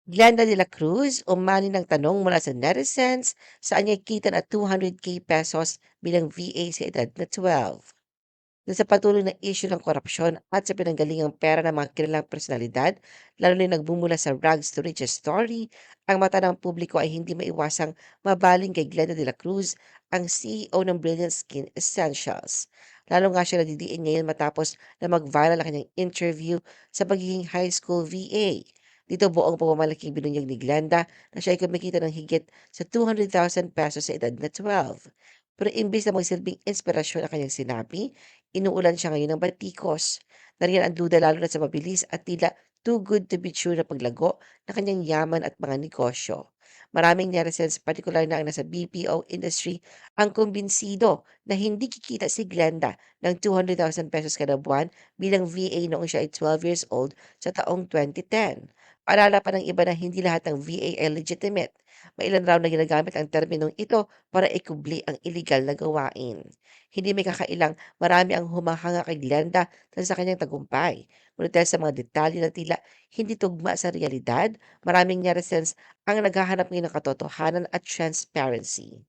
Glenda de la Cruz, umani ng tanong mula sa netizens, saan niya kita na 200K pesos bilang VA sa edad na 12. Dahil sa patuloy na issue ng korupsyon at sa pinanggalingang pera ng mga kilalang personalidad, lalo na yung nagbumula sa rags to riches story, ang mata ng publiko ay hindi maiwasang mabaling kay Glenda de la Cruz, ang CEO ng Brilliant Skin Essentials. Lalo nga siya nadidiin ngayon matapos na mag-viral ang kanyang interview sa pagiging high school VA. Dito buong pagmamalaking binunyag ni Glenda na siya ay kumikita ng higit sa 200,000 pesos sa edad na 12. Pero imbis na magsilbing inspirasyon ang kanyang sinabi, inuulan siya ngayon ng batikos. Nariyan ang duda lalo na sa mabilis at tila too good to be true na paglago ng kanyang yaman at mga negosyo. Maraming netizens, particular na ang nasa BPO industry, ang kumbinsido na hindi kikita si Glenda ng 200,000 pesos kada buwan bilang VA noong siya ay 12 years old sa taong 2010. Paalala pa ng iba na hindi lahat ng VA ay legitimate. Mailan raw na ginagamit ang terminong ito para ikubli ang iligal na gawain. Hindi may kakailang marami ang humahanga kay Glenda dahil sa kanyang tagumpay. Ngunit dahil sa mga detalye na tila hindi tugma sa realidad, maraming netizens ang naghahanap ngayon ng katotohanan at transparency.